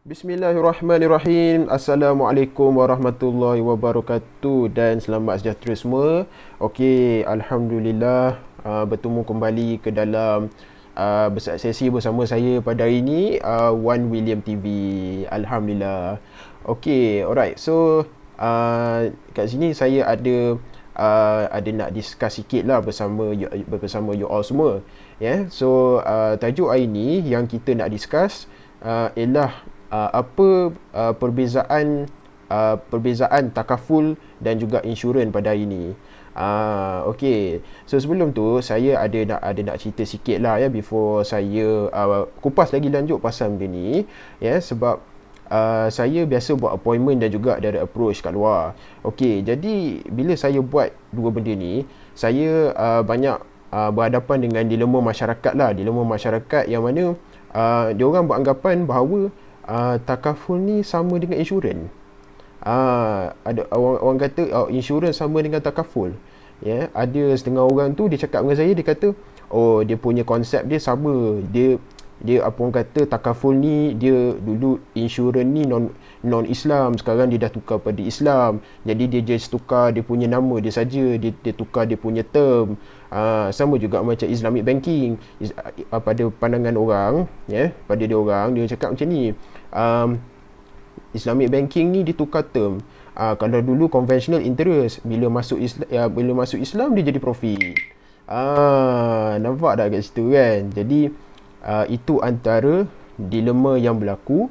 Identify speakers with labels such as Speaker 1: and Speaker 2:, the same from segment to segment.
Speaker 1: Bismillahirrahmanirrahim. Assalamualaikum warahmatullahi wabarakatuh dan selamat sejahtera semua. Okey, alhamdulillah bertemu kembali ke dalam sesi bersama saya pada hari ini, One William TV. Alhamdulillah. Okey, alright. So kat sini saya ada nak discuss sikit lah bersama you all semua. So tajuk hari ni yang kita nak discuss ialah apa perbezaan takaful dan juga insurans pada hari ini. Okey. So sebelum tu saya ada nak cerita sikit lah before saya kupas lagi lanjut pasal benda ni sebab saya biasa buat appointment dan juga ada approach kat luar. Okey, jadi bila saya buat dua benda ni, saya banyak berhadapan dengan dilema masyarakat lah. Dilema masyarakat yang mana dia orang beranggapan bahawa takaful ni sama dengan insurans. Ada orang kata insurans sama dengan takaful. Ada setengah orang tu dia cakap dengan saya, dia kata dia punya konsep dia sama. Dia apa orang kata takaful ni dia dulu insurans ni non Islam, sekarang dia dah tukar pada Islam. Jadi dia just tukar dia punya nama dia saja, dia tukar dia punya term. Sama juga macam Islamic banking. Pada pandangan orang, pada dia orang dia cakap macam ni. Islamic banking ni ditukar term. Kalau dulu conventional interest, bila masuk Islam dia jadi profit. Nampak tak kat situ kan? Jadi itu antara dilema yang berlaku,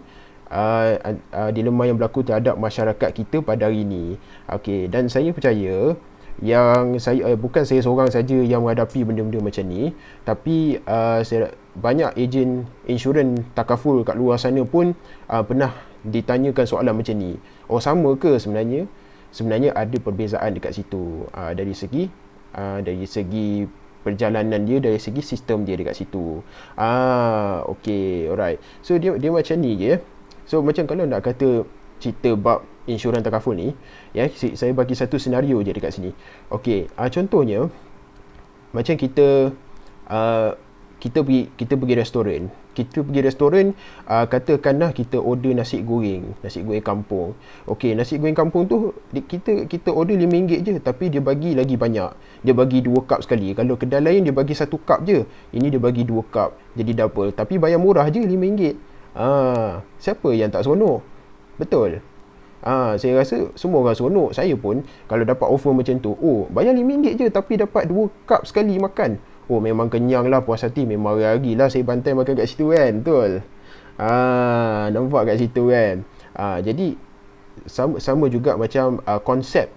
Speaker 1: dilema yang berlaku terhadap masyarakat kita pada hari ini. Okey, dan saya percaya yang bukan saya seorang saja yang menghadapi benda-benda macam ni, tapi banyak ejen insurans takaful kat luar sana pun pernah ditanyakan soalan macam ni. Sama ke sebenarnya? Sebenarnya ada perbezaan dekat situ, dari segi perjalanan dia, dari segi sistem dia dekat situ. Okey, alright. So dia macam ni je. So macam kalau nak kata cerita bab insurans takaful ni, saya bagi satu senario je dekat sini. Okey, contohnya macam kita pergi restoran. Katakanlah kita order nasi goreng kampung. Okey, nasi goreng kampung tu kita order RM5 je, tapi dia bagi lagi banyak. Dia bagi 2 cup sekali. Kalau kedai lain dia bagi 1 cup je, ini dia bagi 2 cup. Jadi double, tapi bayar murah je RM5. Siapa yang tak seronok? Betul. Saya rasa semua orang seronok. Saya pun kalau dapat offer macam tu, bayar RM5 je tapi dapat 2 cup sekali makan, memang kenyang lah, puas hati. Memang hari-hari lah saya bantai makan kat situ kan. Betul. Nampak kat situ kan. Jadi sama juga macam konsep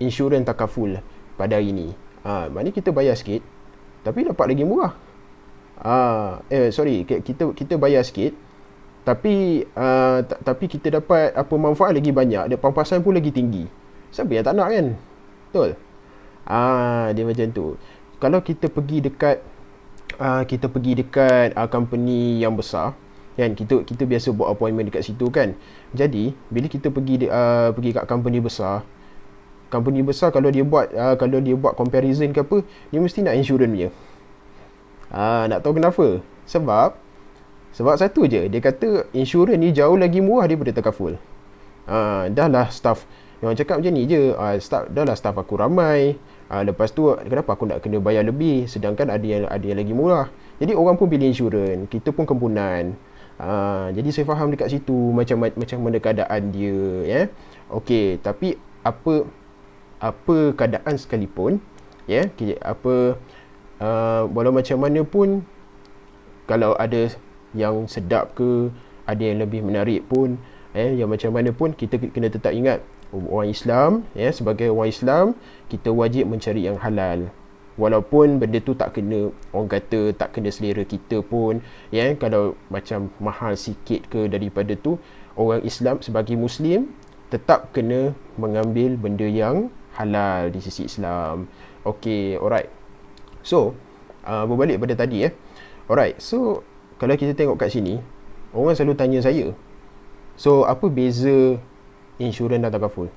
Speaker 1: insurans takaful pada hari ni. Maknanya kita bayar sikit tapi dapat lagi murah. Kita bayar sikit tapi kita dapat manfaat lagi banyak, dan pampasan pun lagi tinggi. Siapa yang tak nak kan? Betul. Dia macam tu. Kalau kita pergi dekat company yang besar kan, kita biasa buat appointment dekat situ kan. Jadi bila kita pergi kat company besar kalau dia buat comparison ke apa, dia mesti nak insurans dia. Nak tahu kenapa? Sebab satu je, dia kata insurans ni jauh lagi murah daripada takaful. Dah lah staff yang cakap macam ni je. Dah lah staff aku ramai. Lepas tu kenapa aku nak kena bayar lebih, sedangkan ada yang lagi murah. Jadi orang pun pilih insurans, kita pun kempunan. Jadi saya faham dekat situ macam mana keadaan dia. Okey, tapi apa keadaan sekalipun, walau macam mana pun, kalau ada yang sedap ke, ada yang lebih menarik pun, yang macam mana pun, kita kena tetap ingat orang Islam, sebagai orang Islam kita wajib mencari yang halal. Walaupun benda tu tak kena, orang kata tak kena selera kita pun, kalau macam mahal sikit ke daripada tu, orang Islam sebagai Muslim tetap kena mengambil benda yang halal di sisi Islam. Okey, alright. So berbalik pada tadi. Alright, so kalau kita tengok kat sini, orang selalu tanya saya, so apa beza insurans dan takaful?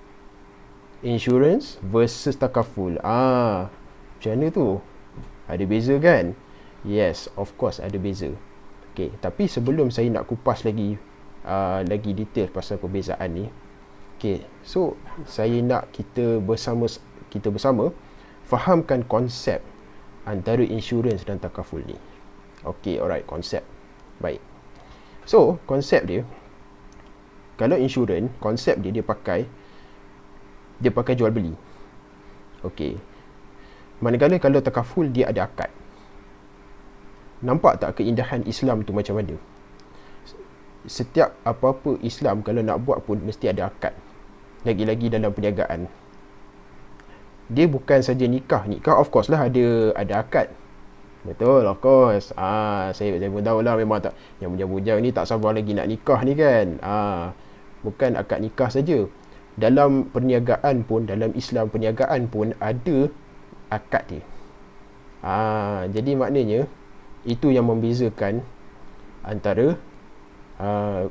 Speaker 1: Insurans versus takaful. Macam mana tu? Ada beza kan? Yes, of course ada beza. Okay, tapi sebelum saya nak kupas lagi lagi detail pasal perbezaan ni. Okay, so saya nak kita bersama fahamkan konsep antara insurans dan takaful ni. Okay, alright, konsep. Baik. So, konsep dia, kalau insurans, konsep dia pakai jual beli. Okay. Manakala kalau takaful dia ada akad. Nampak tak keindahan Islam tu macam mana? Setiap apa-apa Islam kalau nak buat pun mesti ada akad. Lagi-lagi dalam perniagaan. Dia bukan saja nikah. Nikah of course lah ada akad. Betul, of course. Saya pun tahu lah, memang tak, yang bujang-bujang ni tak sabar lagi nak nikah ni kan. Bukan akad nikah saja. Dalam perniagaan pun, dalam Islam perniagaan pun ada akad dia. Jadi maknanya itu yang membezakan antara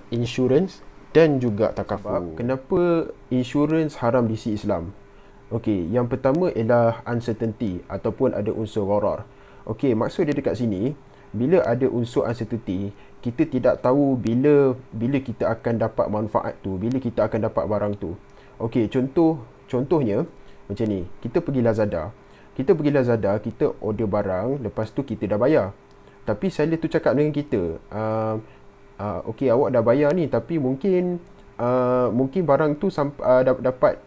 Speaker 1: insurans dan juga takaful. Kenapa insurans haram di sisi Islam? Okey, yang pertama ialah uncertainty ataupun ada unsur gharar. Okey, maksud dia dekat sini, bila ada unsur uncertainty, kita tidak tahu bila kita akan dapat manfaat tu, bila kita akan dapat barang tu. Okey, contohnya macam ni, kita pergi Lazada. Kita order barang, lepas tu kita dah bayar. Tapi seller tu cakap dengan kita, okey, awak dah bayar ni, tapi mungkin barang tu dapat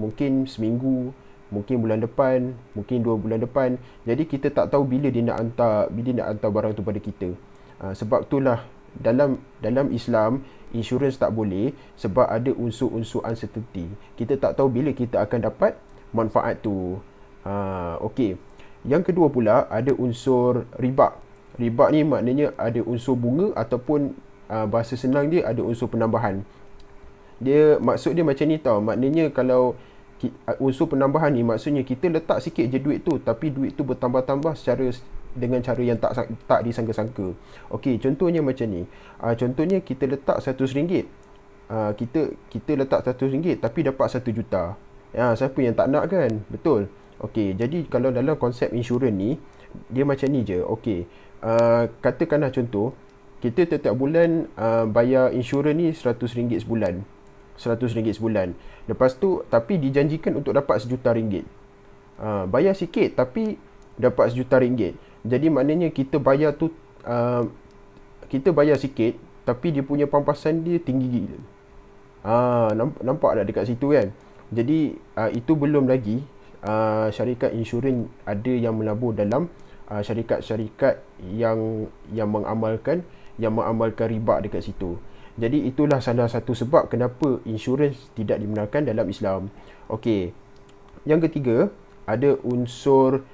Speaker 1: mungkin seminggu, mungkin bulan depan, mungkin 2 bulan depan. Jadi kita tak tahu bila dia nak hantar barang tu pada kita. Sebab itulah dalam Islam insurans tak boleh, sebab ada unsur-unsur uncertainty. Kita tak tahu bila kita akan dapat manfaat tu. Okey. Yang kedua pula ada unsur riba. Riba ni maknanya ada unsur bunga ataupun bahasa senang dia ada unsur penambahan. Maksud dia macam ni tau. Maknanya kalau unsur penambahan ni maksudnya kita letak sikit je duit tu, tapi duit tu bertambah-tambah dengan cara yang tak disangka-sangka. Okey, contohnya macam ni. Contohnya kita letak RM100. Kita letak RM100 tapi dapat RM1 juta. Siapa yang tak nak kan? Betul. Okey, jadi kalau dalam konsep insurans ni, dia macam ni je. Okey, katakanlah contoh, kita setiap bulan bayar insurans ni RM100 sebulan. RM100 sebulan. Lepas tu, tapi dijanjikan untuk dapat RM1 juta. Bayar sikit tapi dapat RM1 juta. Jadi maknanya kita bayar tu, kita bayar sikit tapi dia punya pampasan dia tinggi gila. Nampak tak dekat situ kan? Jadi itu belum lagi syarikat insurans ada yang melabur dalam syarikat-syarikat yang mengamalkan riba dekat situ. Jadi itulah salah satu sebab kenapa insurans tidak dibenarkan dalam Islam. Okey. Yang ketiga, ada unsur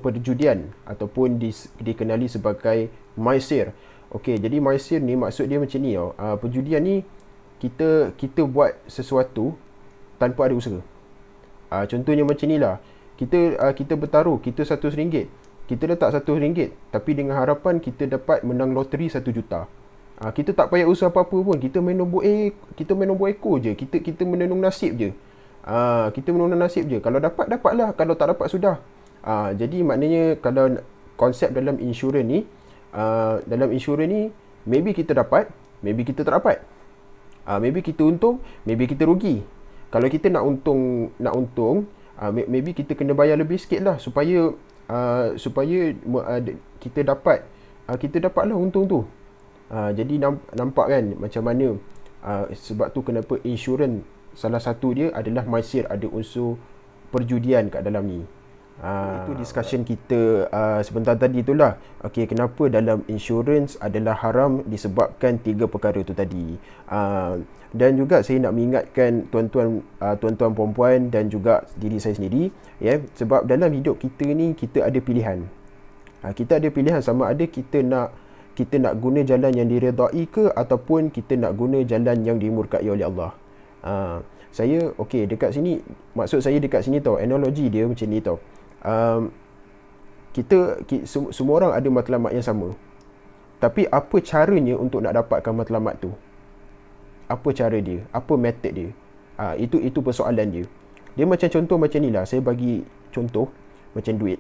Speaker 1: perjudian ataupun dikenali sebagai maisir. Okey, jadi maisir ni maksud dia macam ni tau. Perjudian ni kita buat sesuatu tanpa ada usaha. Contohnya macam ni lah. Kita bertaruh, kita RM100. Kita letak RM100 tapi dengan harapan kita dapat menang loteri RM1 juta. Kita tak payah usaha apa-apa pun. Kita main nombor ekor je. Kita menenung nasib je. Kita menenung nasib je. Kalau dapat, dapatlah. Kalau tak dapat, sudah. Jadi maknanya kalau konsep dalam insurans ni, maybe kita dapat, maybe kita tak dapat. Maybe kita untung, maybe kita rugi. Kalau kita nak untung, maybe kita kena bayar lebih sikit lah supaya kita dapatlah untung tu. Jadi nampak kan macam mana. Sebab tu kenapa insurans salah satu dia adalah maisir, ada unsur perjudian kat dalam ni. Itu discussion kita sebentar tadi itulah. Okey, kenapa dalam insurans adalah haram disebabkan 3 perkara tu tadi. Dan juga saya nak mengingatkan tuan-tuan perempuan dan juga diri saya sendiri, ya, sebab dalam hidup kita ni kita ada pilihan. Kita ada pilihan sama ada kita nak guna jalan yang diredai ke ataupun kita nak guna jalan yang dimurkai oleh Allah. Saya okey dekat sini, maksud saya dekat sini tau, analogi dia macam ni tau. Semua orang ada matlamat yang sama. Tapi apa caranya untuk nak dapatkan matlamat tu? Apa cara dia? Apa method dia? Itu persoalan dia. Dia macam contoh macam ni lah. Saya bagi contoh macam duit.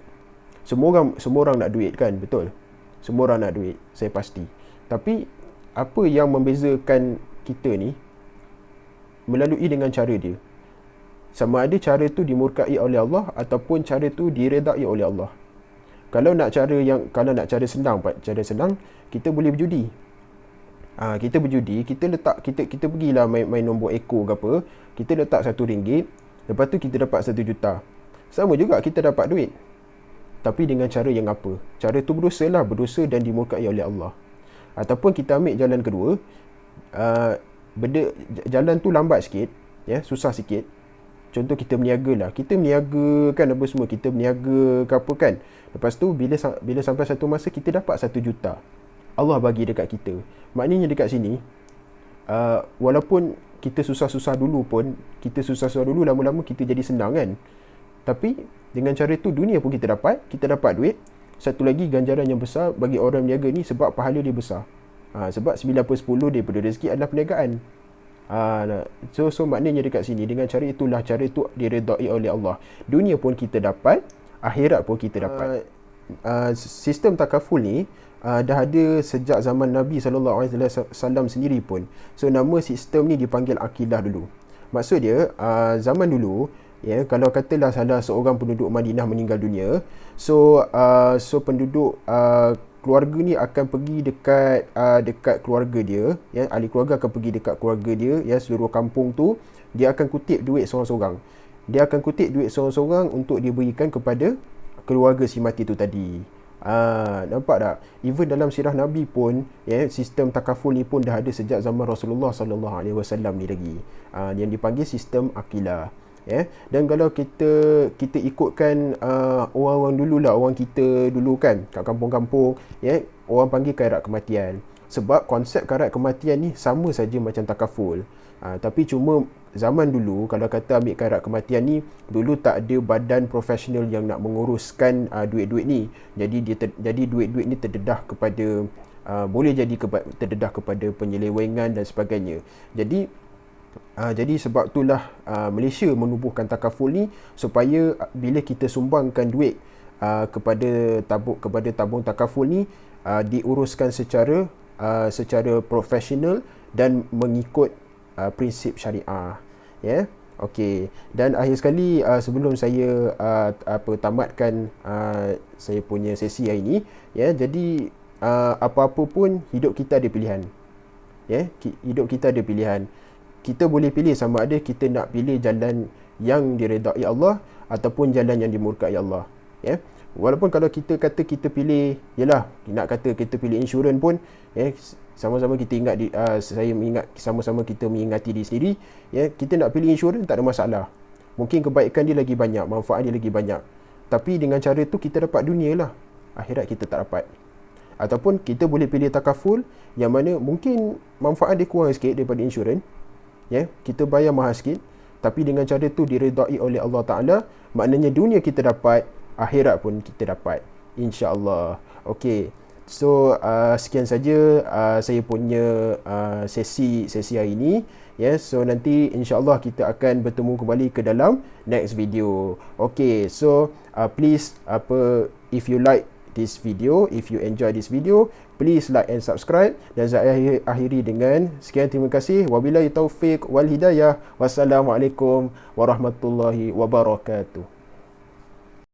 Speaker 1: Semua orang nak duit kan? Betul? Semua orang nak duit, saya pasti. Tapi apa yang membezakan kita ni melalui dengan cara dia. Sama ada cara tu dimurkai oleh Allah ataupun cara tu diredai oleh Allah. Kalau nak cara senang, kita boleh berjudi. Kita berjudi, kita pergilah main nombor ekor ke apa, kita letak RM1, lepas tu kita dapat 1 juta. Sama juga kita dapat duit. Tapi dengan cara yang apa? Cara tu berdosa dan dimurkai oleh Allah. Ataupun kita ambil jalan kedua, jalan tu lambat sikit, ya, susah sikit. Contoh kita berniaga lah. Kita berniaga kan apa semua. Kita berniaga ke apa kan. Lepas tu bila sampai satu masa kita dapat 1 juta. Allah bagi dekat kita. Maknanya dekat sini, walaupun kita susah-susah dulu pun, lama-lama kita jadi senang kan. Tapi dengan cara tu dunia pun kita dapat duit. Satu lagi ganjaran yang besar bagi orang berniaga ni sebab pahala dia besar. Sebab 9/10 daripada rezeki adalah perniagaan. So maknanya dekat sini, dengan cara itulah, cara itu diredai oleh Allah. Dunia pun kita dapat, akhirat pun kita dapat. Sistem takaful ni dah ada sejak zaman Nabi SAW sendiri pun. So nama sistem ni dipanggil akidah dulu. Maksud dia, zaman dulu, ya, kalau katalah salah seorang penduduk Madinah meninggal dunia, so penduduk keluarga ni akan pergi dekat keluarga dia, ya, ahli keluarga akan pergi dekat keluarga dia, ya, seluruh kampung tu dia akan kutip duit seorang-seorang. Untuk diberikan kepada keluarga si mati tu tadi. Nampak tak? Even dalam sirah Nabi pun, ya, sistem takaful ni pun dah ada sejak zaman Rasulullah SAW ni lagi. Yang dipanggil sistem akilah. Ya, dan kalau kita ikutkan orang-orang dulu lah, orang kita dulu kan, kat kampung-kampung, ya, orang panggil kairat kematian. Sebab konsep kairat kematian ni sama saja macam takaful. Tapi cuma zaman dulu, kalau kata ambil kairat kematian ni, dulu tak ada badan profesional yang nak menguruskan duit-duit ni. Jadi duit-duit ni terdedah kepada boleh jadi terdedah kepada penyelewengan dan sebagainya. Jadi sebab itulah Malaysia menubuhkan takaful ni, supaya bila kita sumbangkan duit kepada tabung takaful ni, diuruskan secara profesional dan mengikut prinsip syariah, ya. Okey, dan akhir sekali sebelum saya tamatkan saya punya sesi hari ni, ya, jadi apa-apa pun hidup kita ada pilihan. Ya, hidup kita ada pilihan. Kita boleh pilih sama ada kita nak pilih jalan yang diredai Allah ataupun jalan yang dimurkai Allah, ya. Walaupun kalau kita kata kita pilih, yalah, nak kata kita pilih insurans pun, ya, sama-sama kita sama-sama kita mengingati diri sendiri, ya, kita nak pilih insurans tak ada masalah. Mungkin kebaikan dia lagi banyak, manfaat dia lagi banyak. Tapi dengan cara tu kita dapat dunia lah, akhirat kita tak dapat. Ataupun kita boleh pilih takaful yang mana mungkin manfaat dia kurang sikit daripada insurans, ya, kita bayar mahal sikit, tapi dengan cara tu diredai oleh Allah Ta'ala. Maknanya dunia kita dapat, akhirat pun kita dapat, insya-Allah. Okey, so sekian saja saya punya sesi hari ini, ya. So nanti insya-Allah kita akan bertemu kembali ke dalam next video. Okey, so please if you like this video, if you enjoy this video, please like and subscribe. Dan saya akhiri dengan sekian, terima kasih. Wabillahi taufiq wal hidayah. Wassalamualaikum warahmatullahi wabarakatuh.